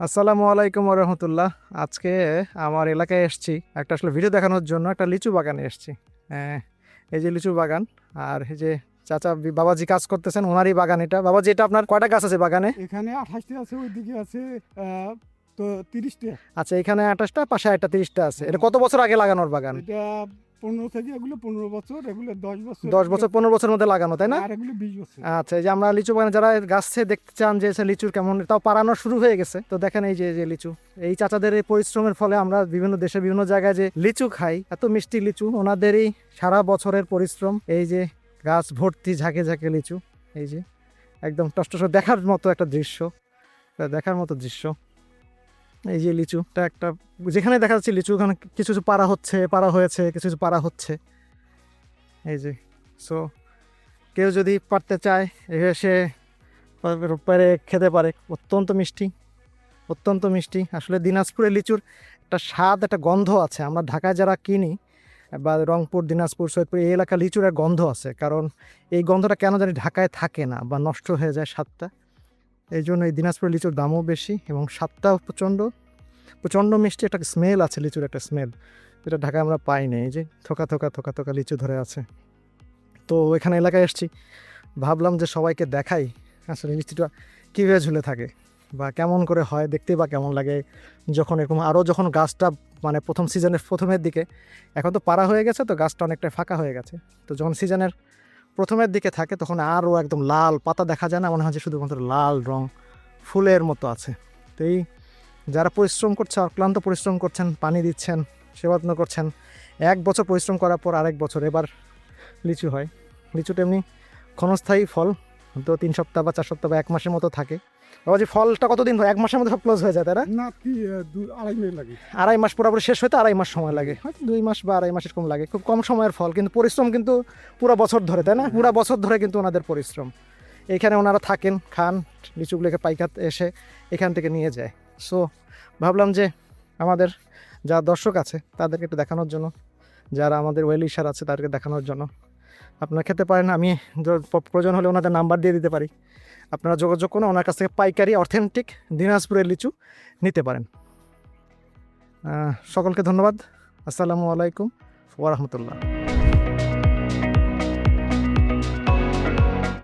আসসালামু আলাইকুম রহমতুল্লাহ। আজকে আমার এলাকায় এসেছি একটা আসলে ভিডিও দেখানোর জন্য। একটা লিচু বাগানে এসেছি। হ্যাঁ, এই যে লিচু বাগান। আর এই যে চাচা বাবাজি কাজ করতেছেন, ওনারই বাগান এটা। বাবাজি, এটা আপনার কয়টা গাছ আছে বাগানে? এখানে 28টা আছে, ওইদিকে আছে তো 30টা। আচ্ছা, এখানে 28টা, পাশে একটা 30টা আছে। এটা হ্যাঁ। কত বছর আগে লাগানোর বাগান? এটা 15 থেকে, এগুলো 15 বছর, এগুলো 10 বছর, 10 বছর 15 বছরের মধ্যে লাগানো, তাই না? আর এগুলো 20 বছর। আচ্ছা, এই যে আমরা লিচু বাগানে যারা গাছে দেখতে চান যে লিচুর কেমন, তাও পাড়ানো শুরু হয়ে গেছে। তো দেখেন এই যে যে লিচু, এই চাচাদের এই পরিশ্রমের ফলে আমরা বিভিন্ন দেশে বিভিন্ন জায়গায় যে লিচু খাই, এত মিষ্টি লিচু ওনাদেরই সারা বছরের পরিশ্রম। এই যে গাছ ভর্তি ঝাঁকে ঝাঁকে লিচু, এই যে একদম টসটস দেখার মতো একটা দৃশ্য, দেখার মতো দৃশ্য। এই যে লিচুটা একটা, যেখানে দেখা যাচ্ছে লিচু, ওখানে কিছু কিছু পাড়া হচ্ছে, পাড়া হয়েছে, কিছু কিছু পাড়া হচ্ছে। এই যে, সো কেউ যদি পারতে চায় এসে পেরে খেতে পারে। অত্যন্ত মিষ্টি, অত্যন্ত মিষ্টি। আসলে দিনাজপুরের লিচুর একটা স্বাদ, একটা গন্ধ আছে। আমরা ঢাকায় যারা কিনি বা রংপুর, দিনাজপুর, সৈয়দপুর এই এলাকা লিচুর এক গন্ধ আছে। কারণ এই গন্ধটা কেন জানি ঢাকায় থাকে না বা নষ্ট হয়ে যায় স্বাদটা। এই জন্য এই দিনাজপুরের লিচুর দামও বেশি এবং স্বাদটাও প্রচণ্ড প্রচণ্ড মিষ্টি। একটা স্মেল আছে লিচুর, একটা স্মেল, যেটা ঢাকায় আমরা পাই না। এই যে থোকা থোকা থোকা থোকা লিচু ধরে আছে। তো এখানে এলাকায় এসেছি, ভাবলাম যে সবাইকে দেখাই আসলে মিষ্টিটা কীভাবে ঝুলে থাকে বা কেমন করে হয়, দেখতে বা কেমন লাগে যখন এরকম আরও যখন গাছটা মানে প্রথম সিজনের প্রথমের দিকে। এখন তো পাড়া হয়ে গেছে, তো গাছটা অনেকটা ফাঁকা হয়ে গেছে। তো যখন সিজনের প্রথমের দিকে থাকে তখন আরও একদম লাল পাতা দেখা যায় না, মনে হয় যে শুধুমাত্র লাল রং ফুলের মতো আছে। তো এই যারা পরিশ্রম করছে, অক্লান্ত পরিশ্রম করছেন, পানি দিচ্ছেন, সেবা যত্ন করছেন, 1 বছর পরিশ্রম করার পর আরেক বছর এবার লিচু হয়। লিচুটা এমনি ক্ষণস্থায়ী ফল, তো 3 সপ্তাহ বা 4 সপ্তাহ বা 1 মাসের মতো থাকে। বাবাজি, ফলটা কতদিন হয়? 1 মাসের মধ্যে সব ক্লোজ হয়ে যায়, তাই না? না, কি 2-2.5 মিনিট লাগে। 2.5 মাস পুরোপুরি শেষ হতে 2.5 মাস সময় লাগে, হয়তো 2 মাস বা 2.5 মাস এরকম লাগে। খুব কম সময়ের ফল, কিন্তু পরিশ্রম কিন্তু পুরো বছর ধরে, তাই না? পুরো বছর ধরে কিন্তু ওনাদের পরিশ্রম। এইখানে ওনারা থাকেন, খান, লিচুগুলোকে পাইকার এসে এখান থেকে নিয়ে যায়। সো ভাবলাম যে আমাদের যারা দর্শক আছে তাদেরকে একটু দেখানোর জন্য, যারা আমাদের ওয়েল উইশার আছে তাদেরকে দেখানোর জন্য। আপনারা খেতে পারেন, আমি প্রয়োজন হলে ওনাদের নাম্বার দিয়ে দিতে পারি। আপনারা যোগাযোগ করুন, ওনার কাছ থেকে পাইকারি অথেন্টিক দিনাজপুরের লিচু নিতে পারেন। সকলকে ধন্যবাদ। আসসালামু আলাইকুম ওয়া রাহমাতুল্লাহ।